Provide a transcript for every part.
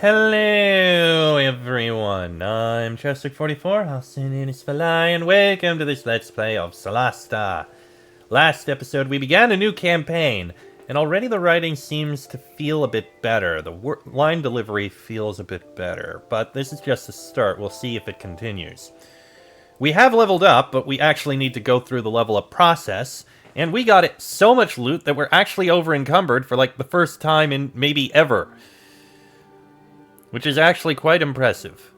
Hello everyone, I'm Chester44, also known as Falai, and welcome to this Let's Play of Solasta. Last episode we began a new campaign, and already the writing seems to feel a bit better. The line delivery feels a bit better, but this is just the start. We'll see if it continues. We have leveled up, but we actually need to go through the level up process, and we got it so much loot that we're actually over encumbered for like the first time in maybe ever. Which is actually quite impressive.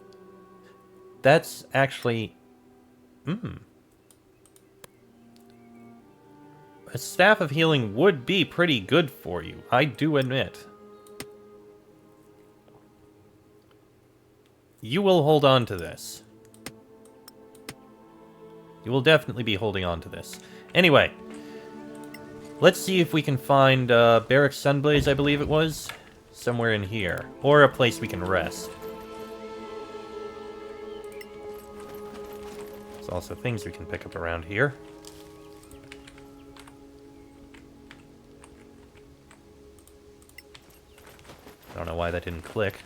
That's actually... A staff of healing would be pretty good for you, I do admit. You will hold on to this. You will definitely be holding on to this. Anyway, let's see if we can find Barracks Sunblaze, I believe it was. Somewhere in here. Or a place we can rest. There's also things we can pick up around here. I don't know why that didn't click.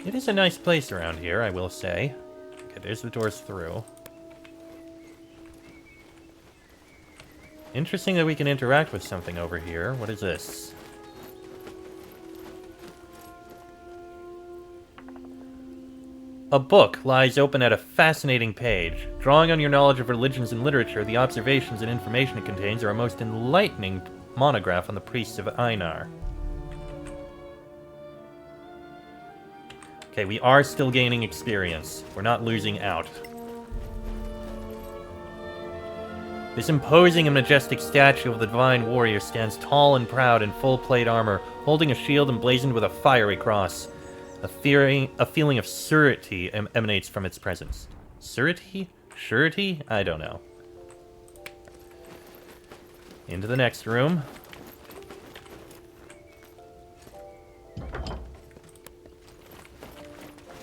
It is a nice place around here, I will say. Okay, there's the doors through. Interesting that we can interact with something over here. What is this? A book lies open at a fascinating page. Drawing on your knowledge of religions and literature, the observations and information it contains are a most enlightening monograph on the priests of Einar. Okay, we are still gaining experience. We're not losing out. This imposing and majestic statue of the divine warrior stands tall and proud in full plate armor, holding a shield emblazoned with a fiery cross. A feeling of surety emanates from its presence. Surety? Surety? I don't know. Into the next room.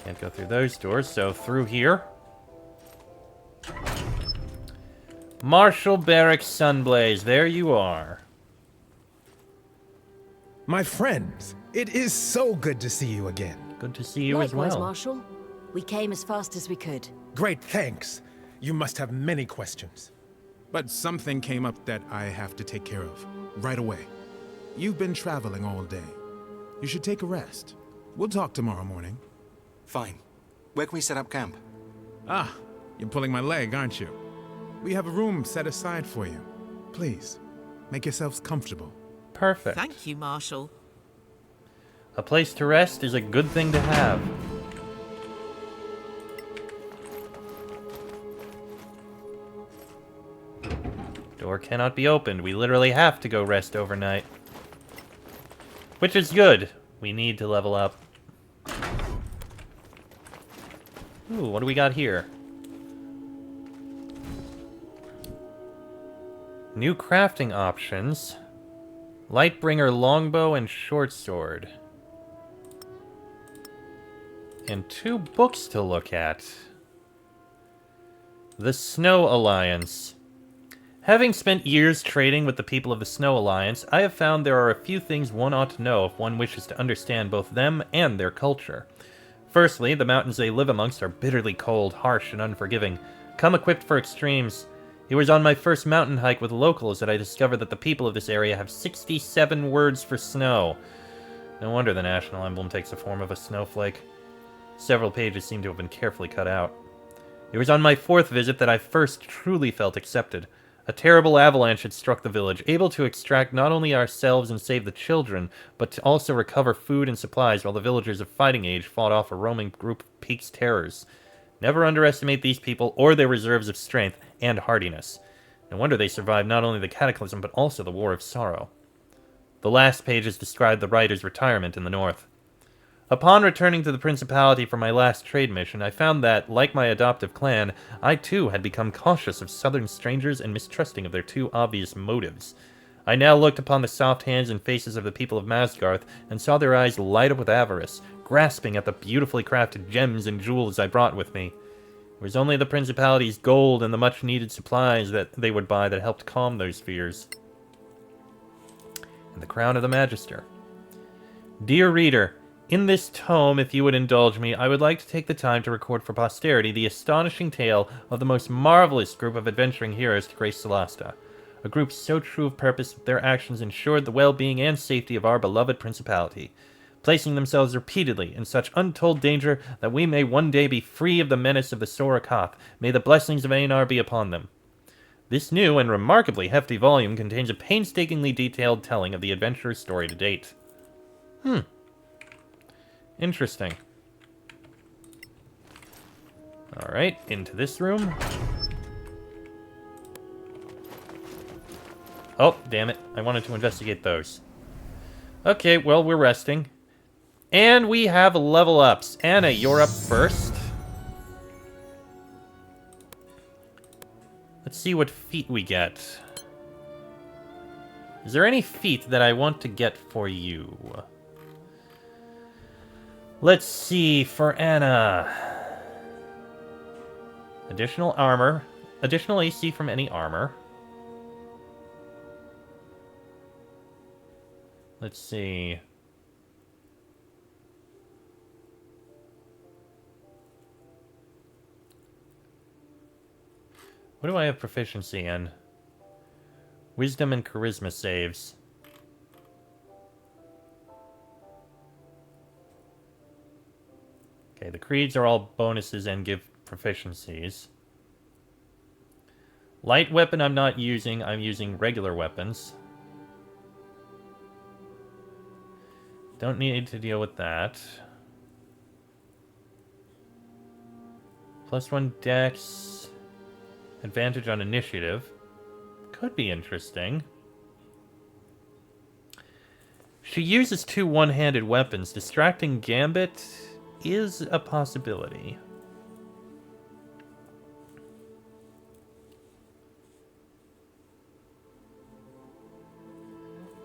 Can't go through those doors, so through here. Marshal Barracks Sunblaze, there you are. My friends, it is so good to see you again. Good to see you Likewise, as well. Marshal. We came as fast as we could. Great, thanks. You must have many questions. But something came up that I have to take care of, right away. You've been traveling all day. You should take a rest. We'll talk tomorrow morning. Fine. Where can we set up camp? Ah, you're pulling my leg, aren't you? We have a room set aside for you. Please, make yourselves comfortable. Perfect. Thank you, Marshal. A place to rest is a good thing to have. Door cannot be opened. We literally have to go rest overnight. Which is good. We need to level up. Ooh, what do we got here? New crafting options. Lightbringer longbow and short sword. And 2 books to look at. The Snow Alliance. Having spent years trading with the people of the Snow Alliance, I have found there are a few things one ought to know if one wishes to understand both them and their culture. Firstly, the mountains they live amongst are bitterly cold, harsh, and unforgiving. Come equipped for extremes. It was on my first mountain hike with locals that I discovered that the people of this area have 67 words for snow. No wonder the national emblem takes the form of a snowflake. Several pages seem to have been carefully cut out. It was on my 4th visit that I first truly felt accepted. A terrible avalanche had struck the village, able to extract not only ourselves and save the children, but to also recover food and supplies while the villagers of fighting age fought off a roaming group of Peak's terrors. Never underestimate these people or their reserves of strength and hardiness. No wonder they survived not only the cataclysm, but also the War of Sorrow. The last pages describe the writer's retirement in the north. Upon returning to the Principality for my last trade mission, I found that, like my adoptive clan, I too had become cautious of southern strangers and mistrusting of their too obvious motives. I now looked upon the soft hands and faces of the people of Masgarth and saw their eyes light up with avarice, grasping at the beautifully crafted gems and jewels I brought with me. It was only the Principality's gold and the much-needed supplies that they would buy that helped calm those fears. and the crown of the Magister. Dear reader, in this tome, if you would indulge me, I would like to take the time to record for posterity the astonishing tale of the most marvelous group of adventuring heroes to grace Solasta. A group so true of purpose that their actions ensured the well-being and safety of our beloved principality, placing themselves repeatedly in such untold danger that we may one day be free of the menace of the soraks. May the blessings of Aenar be upon them. This new and remarkably hefty volume contains a painstakingly detailed telling of the adventurer's story to date. Interesting. Alright, into this room. Oh, damn it. I wanted to investigate those. Okay, well, we're resting. And we have level ups. Anna, you're up first. Let's see what feat we get. Is there any feat that I want to get for you? Let's see, for Anna. Additional armor. Additional AC from any armor. Let's see. What do I have proficiency in? Wisdom and charisma saves. Okay, the creeds are all bonuses and give proficiencies. Light weapon I'm not using. I'm using regular weapons. Don't need to deal with that. +1 dex. Advantage on initiative. Could be interesting. She uses 2 one-handed weapons. Distracting Gambit is a possibility.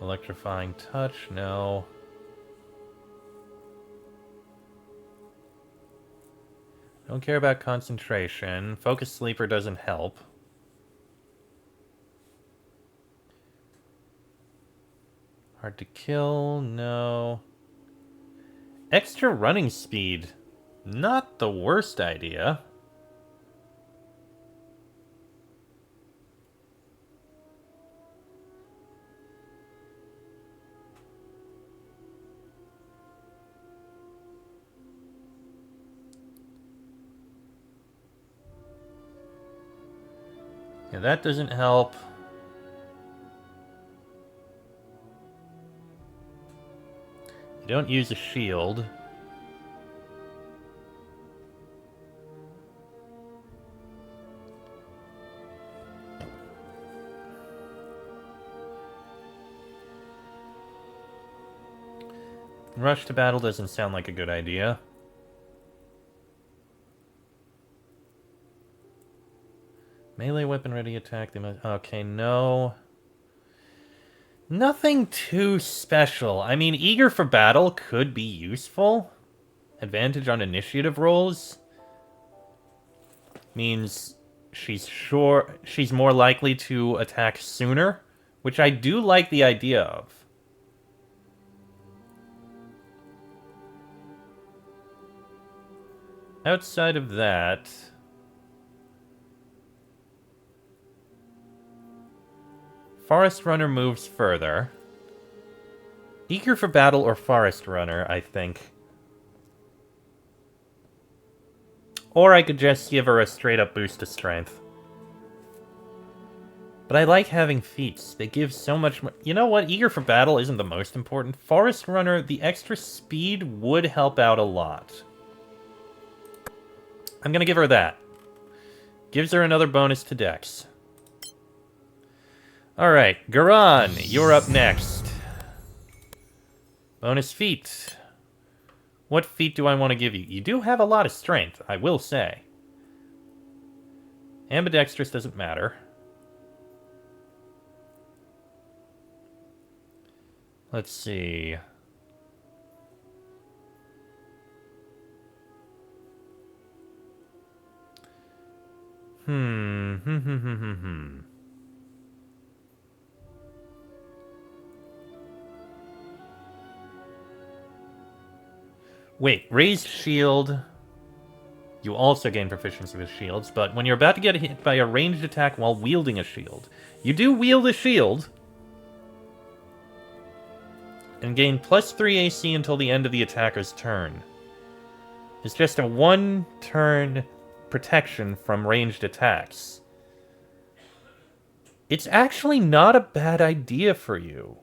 Electrifying touch, no. Don't care about concentration. Focus sleeper doesn't help. Hard to kill, no. Extra running speed. Not the worst idea. Yeah, that doesn't help. You don't use a shield. Rush to battle doesn't sound like a good idea. Melee weapon ready attack. Okay, no. Nothing too special. I mean, eager for battle could be useful. Advantage on initiative rolls means she's more likely to attack sooner, which I do like the idea of. Outside of that, Forest Runner moves further. Eager for battle or Forest Runner, I think. Or I could just give her a straight up boost to strength. But I like having feats. They give so much more. You know what? Eager for battle isn't the most important. Forest Runner, the extra speed would help out a lot. I'm gonna give her that. Gives her another bonus to Dex. Alright, Garan, you're up next. Bonus feat. What feat do I want to give you? You do have a lot of strength, I will say. Ambidextrous doesn't matter. Let's see. Wait, raised shield. You also gain proficiency with shields, but when you're about to get hit by a ranged attack while wielding a shield, you do wield a shield and gain +3 AC until the end of the attacker's turn. It's just a one-turn protection from ranged attacks. It's actually not a bad idea for you.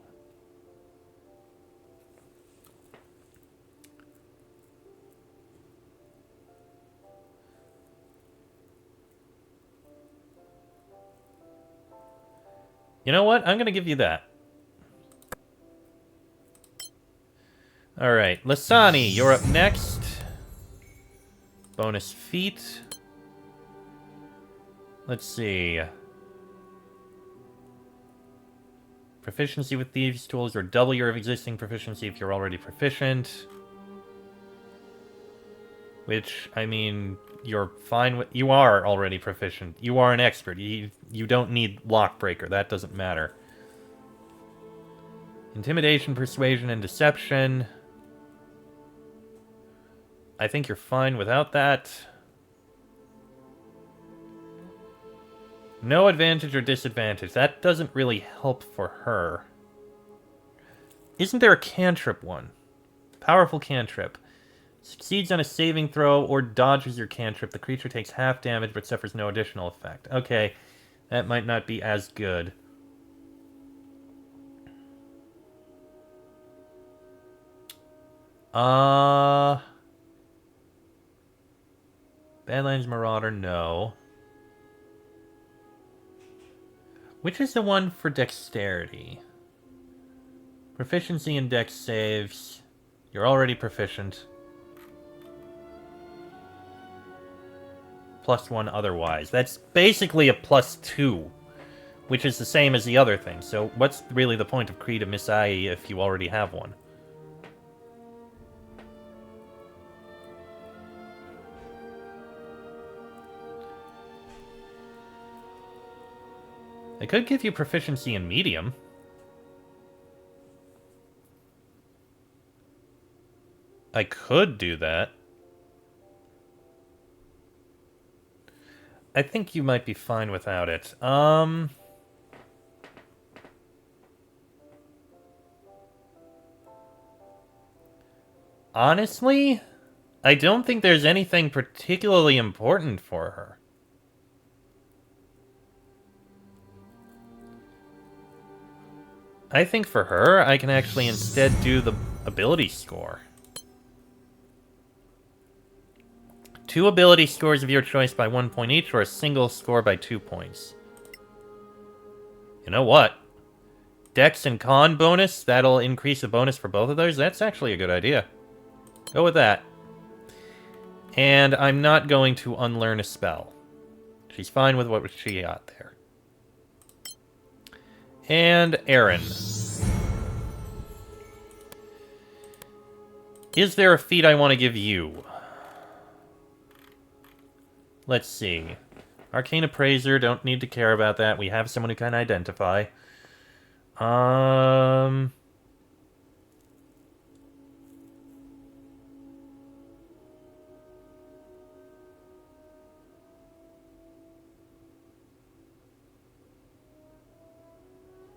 You know what? I'm going to give you that. Alright, Lasani, you're up next. Bonus feat. Let's see. Proficiency with these tools, or double your existing proficiency if you're already proficient. Which, I mean, you're fine with... You are already proficient. You are an expert. You don't need Lockbreaker. That doesn't matter. Intimidation, Persuasion, and Deception. I think you're fine without that. No advantage or disadvantage. That doesn't really help for her. Isn't there a cantrip one? Powerful cantrip. Succeeds on a saving throw or dodges your cantrip. The creature takes half damage but suffers no additional effect. Okay, that might not be as good. Badlands Marauder, no. Which is the one for dexterity? Proficiency in dex saves. You're already proficient. +1 otherwise. That's basically a +2, which is the same as the other thing. So what's really the point of Creed of Misai if you already have one? I could give you proficiency in medium. I could do that. I think you might be fine without it. Honestly, I don't think there's anything particularly important for her. I think for her, I can actually instead do the ability score. 2 ability scores of your choice by 1 point each, or a single score by 2 points. You know what? Dex and Con bonus, that'll increase the bonus for both of those. That's actually a good idea. Go with that. And I'm not going to unlearn a spell. She's fine with what she got there. And Aaron. Is there a feat I want to give you? Let's see. Arcane Appraiser, don't need to care about that. We have someone who can identify.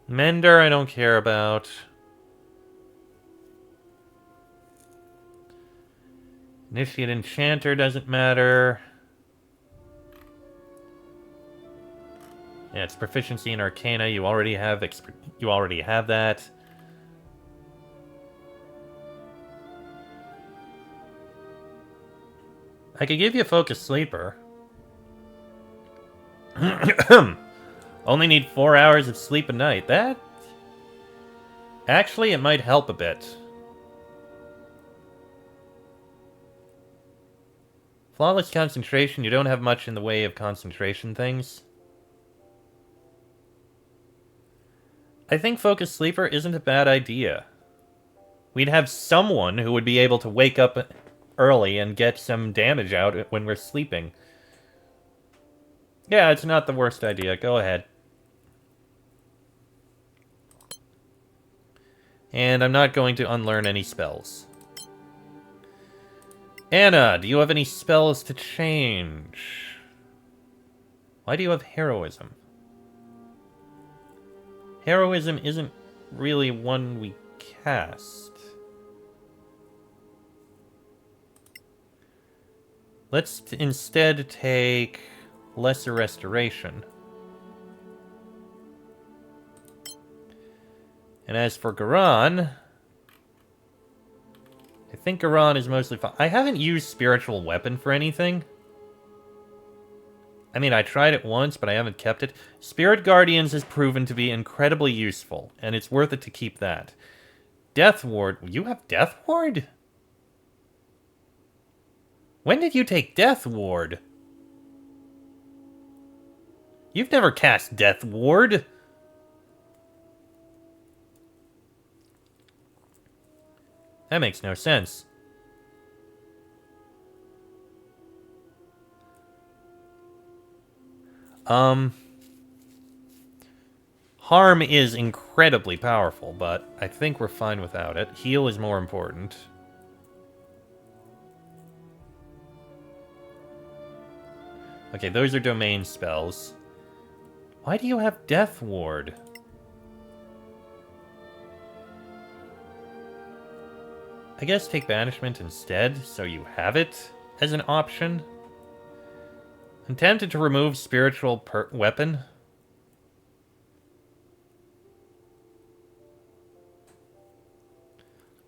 Mender, I don't care about. Initiate Enchanter doesn't matter. Yeah, it's proficiency in Arcana. You already have that. I could give you a Focus Sleeper. Only need 4 hours of sleep a night. That... Actually, it might help a bit. Flawless Concentration. You don't have much in the way of concentration things. I think Focus Sleeper isn't a bad idea. We'd have someone who would be able to wake up early and get some damage out when we're sleeping. Yeah, it's not the worst idea. Go ahead. And I'm not going to unlearn any spells. Anna, do you have any spells to change? Why do you have heroism? Heroism isn't really one we cast. Let's instead take Lesser Restoration. And as for Garan, I think Garan is mostly fine. I haven't used Spiritual Weapon for anything. I mean, I tried it once, but I haven't kept it. Spirit Guardians has proven to be incredibly useful, and it's worth it to keep that. Death Ward. You have Death Ward? When did you take Death Ward? You've never cast Death Ward. That makes no sense. Harm is incredibly powerful, but I think we're fine without it. Heal is more important. Okay, those are domain spells. Why do you have Death Ward? I guess take Banishment instead, so you have it as an option. I'm tempted to remove Spiritual Weapon.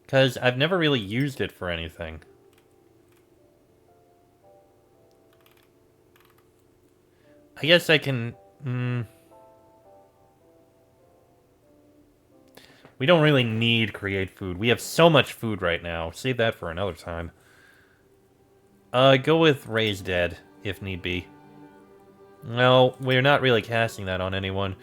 Because I've never really used it for anything. I guess I can... We don't really need Create Food. We have so much food right now. Save that for another time. Go with Raise Dead, if need be. No, we're not really casting that on anyone.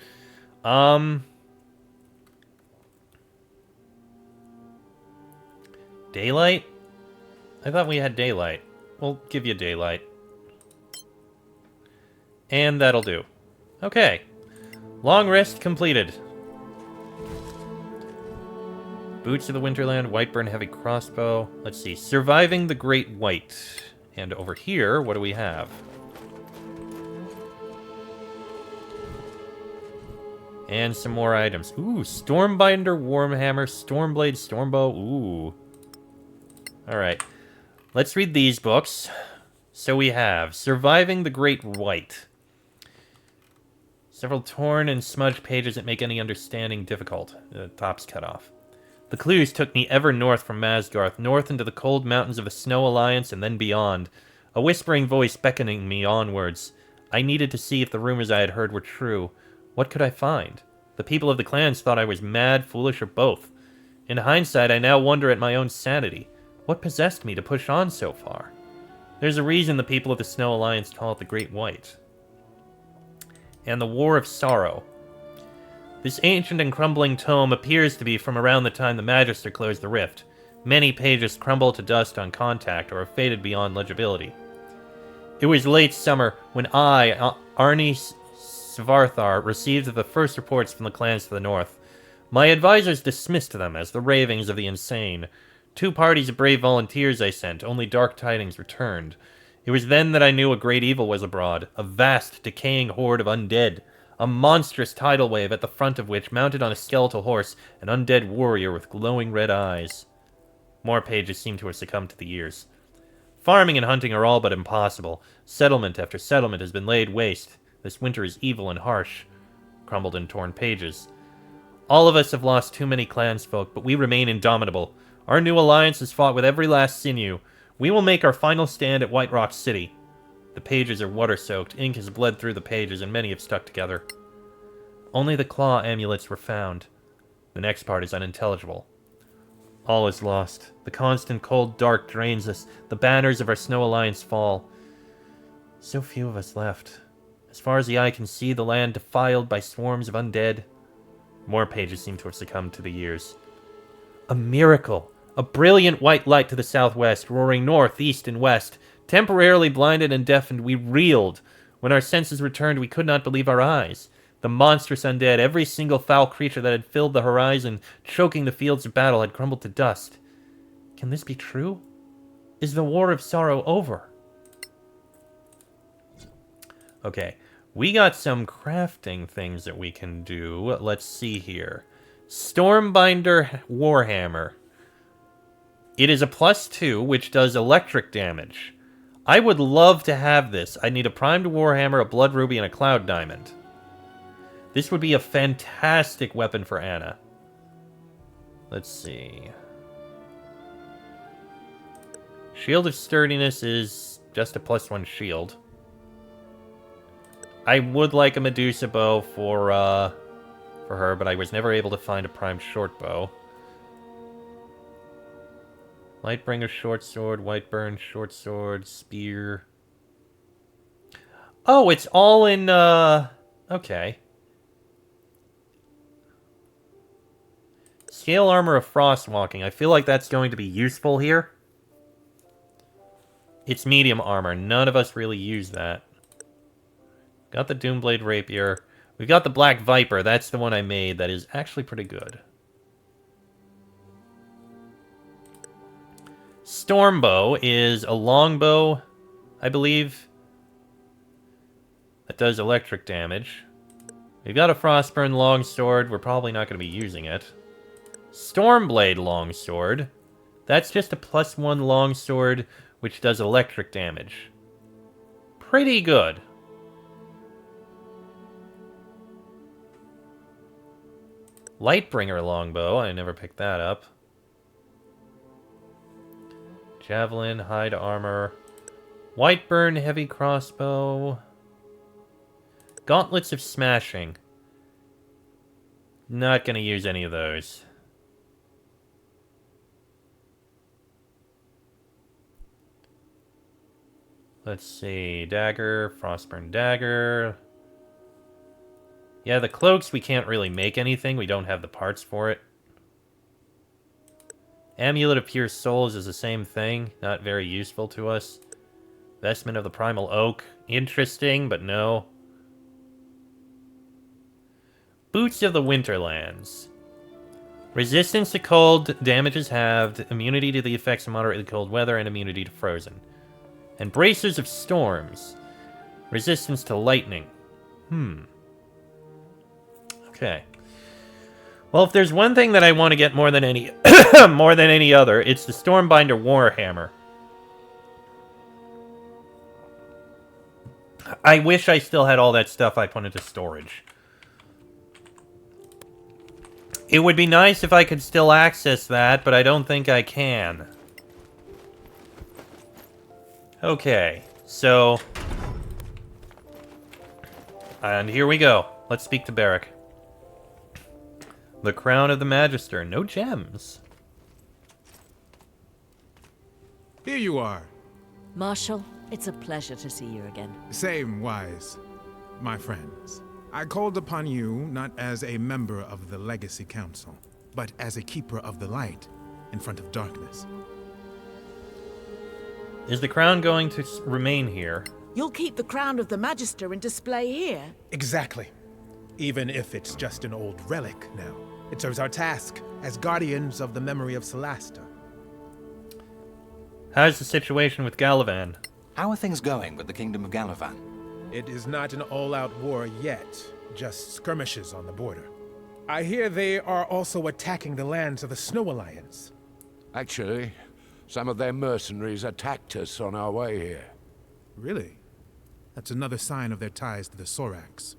Daylight? I thought we had Daylight. We'll give you Daylight. And that'll do. Okay. Long rest completed. Boots of the Winterland, Whiteburn Heavy Crossbow. Let's see. Surviving the Great White. And over here, what do we have? And some more items. Ooh, Stormbinder, Wormhammer, Stormblade, Stormbow. Ooh. Alright. Let's read these books. So we have Surviving the Great White. Several torn and smudged pages that make any understanding difficult. The top's cut off. The clues took me ever north from Masgarth, north into the cold mountains of the Snow Alliance and then beyond. A whispering voice beckoning me onwards. I needed to see if the rumors I had heard were true. What could I find? The people of the clans thought I was mad, foolish, or both. In hindsight, I now wonder at my own sanity. What possessed me to push on so far? There's a reason the people of the Snow Alliance call it the Great White. And the War of Sorrow. This ancient and crumbling tome appears to be from around the time the Magister closed the rift. Many pages crumble to dust on contact or have faded beyond legibility. It was late summer when I, Arnie Svarthar, received the first reports from the clans to the north. My advisors dismissed them as the ravings of the insane. 2 parties of brave volunteers I sent, only dark tidings returned. It was then that I knew a great evil was abroad, a vast, decaying horde of undead. A monstrous tidal wave at the front of which, mounted on a skeletal horse, an undead warrior with glowing red eyes. More pages seem to have succumbed to the years. Farming and hunting are all but impossible. Settlement after settlement has been laid waste. This winter is evil and harsh. Crumbled and torn pages. All of us have lost too many clansfolk, but we remain indomitable. Our new alliance has fought with every last sinew. We will make our final stand at White Rock City. The pages are water-soaked, ink has bled through the pages, and many have stuck together. Only the claw amulets were found. The next part is unintelligible. All is lost. The constant cold dark drains us. The banners of our Snow Alliance fall. So few of us left. As far as the eye can see, the land defiled by swarms of undead. More pages seem to have succumbed to the years. A miracle! A brilliant white light to the southwest, roaring north, east, and west. Temporarily blinded and deafened, we reeled. When our senses returned, we could not believe our eyes. The monstrous undead, every single foul creature that had filled the horizon, choking the fields of battle, had crumbled to dust. Can this be true? is the War of Sorrow over? Okay, we got some crafting things that we can do. Let's see here. Stormbinder Warhammer. It is a +2, which does electric damage. I would love to have this. I need a primed Warhammer, a Blood Ruby, and a Cloud Diamond. This would be a fantastic weapon for Anna. Let's see. Shield of Sturdiness is just a +1 shield. I would like a Medusa bow for her, but I was never able to find a primed short bow. Lightbringer short sword, Whiteburn short sword, spear. Oh, it's all in, okay. Scale armor of Frostwalking. I feel like that's going to be useful here. It's medium armor. None of us really use that. Got the Doomblade Rapier. We've got the Black Viper. That's the one I made. That is actually pretty good. Stormbow is a longbow, I believe. That does electric damage. We've got a Frostburn longsword. We're probably not going to be using it. Stormblade longsword. That's just a +1 longsword, which does electric damage. Pretty good. Lightbringer longbow. I never picked that up. Javelin, hide armor. Whiteburn heavy crossbow. Gauntlets of Smashing. Not gonna use any of those. Let's see. Dagger, Frostburn dagger. Yeah, the cloaks, we can't really make anything. We don't have the parts for it. Amulet of Pure Souls is the same thing. Not very useful to us. Vestment of the Primal Oak. Interesting, but no. Boots of the Winterlands. Resistance to cold, damage is halved, immunity to the effects of moderately cold weather, and immunity to frozen. And Bracers of Storms. Resistance to lightning. Okay. Well, if there's one thing that I want to get more than any more than any other, it's the Stormbinder Warhammer. I wish I still had all that stuff I put into storage. It would be nice if I could still access that, but I don't think I can. Okay, so... And here we go. Let's speak to Barrack. The Crown of the Magister. No gems. Here you are. Marshal, it's a pleasure to see you again. Same wise, my friends. I called upon you not as a member of the Legacy Council, but as a keeper of the light in front of darkness. Is the crown going to remain here? You'll keep the crown of the Magister in display here? Exactly. Even if it's just an old relic now. It serves our task as guardians of the memory of Solasta. How's the situation with Galavan? How are things going with the Kingdom of Galavan? It is not an all-out war yet, just skirmishes on the border. I hear they are also attacking the lands of the Snow Alliance. Actually, some of their mercenaries attacked us on our way here. Really? That's another sign of their ties to the soraks.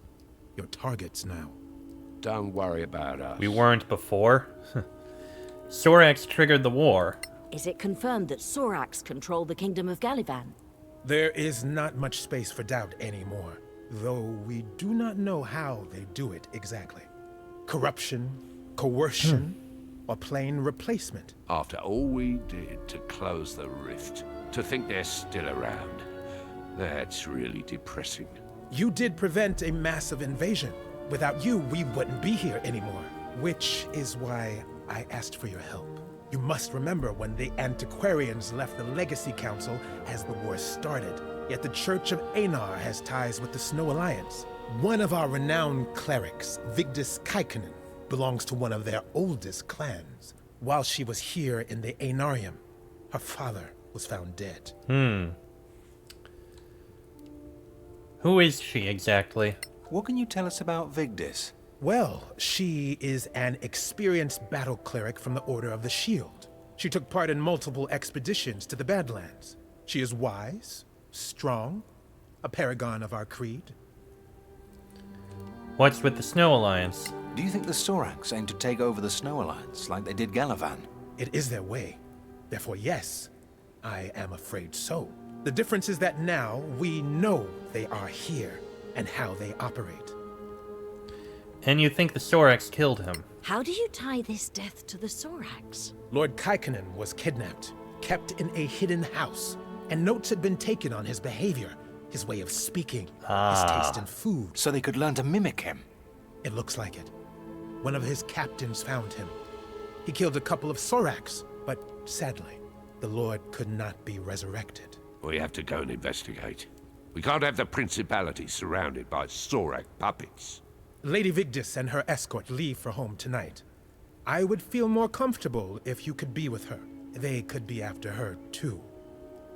Your targets now. Don't worry about us. We weren't before. Soraks triggered the war. Is it confirmed that soraks control the Kingdom of Galavan? There is not much space for doubt anymore, though we do not know how they do it exactly. Corruption, coercion, or plain replacement. After all we did to close the rift, to think they're still around, that's really depressing. You did prevent a massive invasion. Without you, we wouldn't be here anymore. Which is why I asked for your help. You must remember when the Antiquarians left the Legacy Council as the war started. Yet the Church of Einar has ties with the Snow Alliance. One of our renowned clerics, Vigdis Kaikkonen, belongs to one of their oldest clans. While she was here in the Einarium, her father was found dead. Who is she exactly? What can you tell us about Vigdis? Well, she is an experienced battle cleric from the Order of the Shield. She took part in multiple expeditions to the Badlands. She is wise, strong, a paragon of our creed. What's with the Snow Alliance? Do you think the Soraks aim to take over the Snow Alliance like they did Galavan? It is their way. Therefore, yes, I am afraid so. The difference is that now we know they are here and how they operate. And you think the soraks killed him? How do you tie this death to the soraks? Lord Kaikkonen was kidnapped, kept in a hidden house, and notes had been taken on his behavior, his way of speaking, his taste in food. So they could learn to mimic him? It looks like it. One of his captains found him. He killed a couple of soraks, but sadly, the Lord could not be resurrected. We have to go and investigate. We can't have the Principality surrounded by Sorak puppets. Lady Vigdis and her escort leave for home tonight. I would feel more comfortable if you could be with her. They could be after her, too.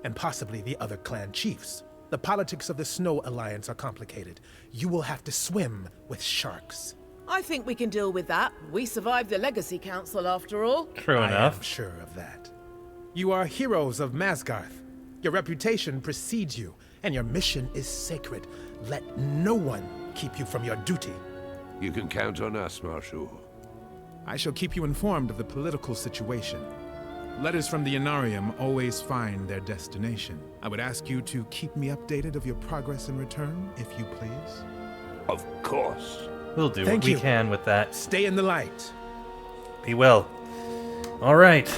And possibly the other clan chiefs. The politics of the Snow Alliance are complicated. You will have to swim with sharks. I think we can deal with that. We survived the Legacy Council after all. True I am enough. sure of that. You are heroes of Masgarth. Your reputation precedes you, and your mission is sacred. Let no one keep you from your duty. You can count on us, Marshal. I shall keep you informed of the political situation. Letters from the Inarium always find their destination. I would ask you to keep me updated of your progress in return, if you please. Of course. We'll do Thank what we you. can with that. Stay in the light. Be well. Alright.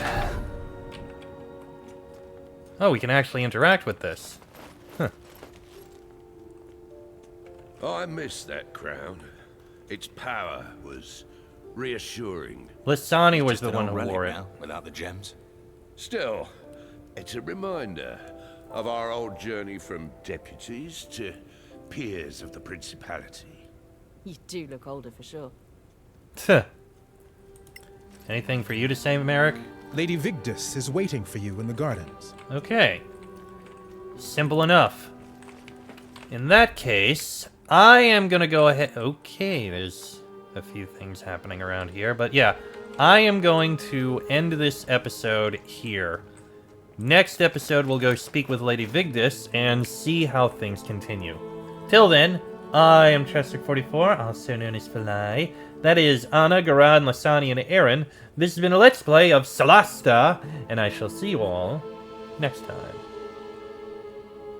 Oh, we can actually interact with this. I miss that crown. Its power was reassuring. Lysani was Just the an one old who relic wore it. now, without the gems. Still, it's a reminder of our old journey from deputies to peers of the Principality. You do look older for sure. Anything for you to say, Merrick? Lady Vigdis is waiting for you in the gardens. Okay. Simple enough. In that case, I am gonna go ahead... Okay, there's a few things happening around here, but yeah. I am going to end this episode here. Next episode, we'll go speak with Lady Vigdis and see how things continue. Till then, I am Chester44, also known as Fly. That is Anna, Garad, Lasani, and Aaron. This has been a Let's Play of Solasta, and I shall see you all next time.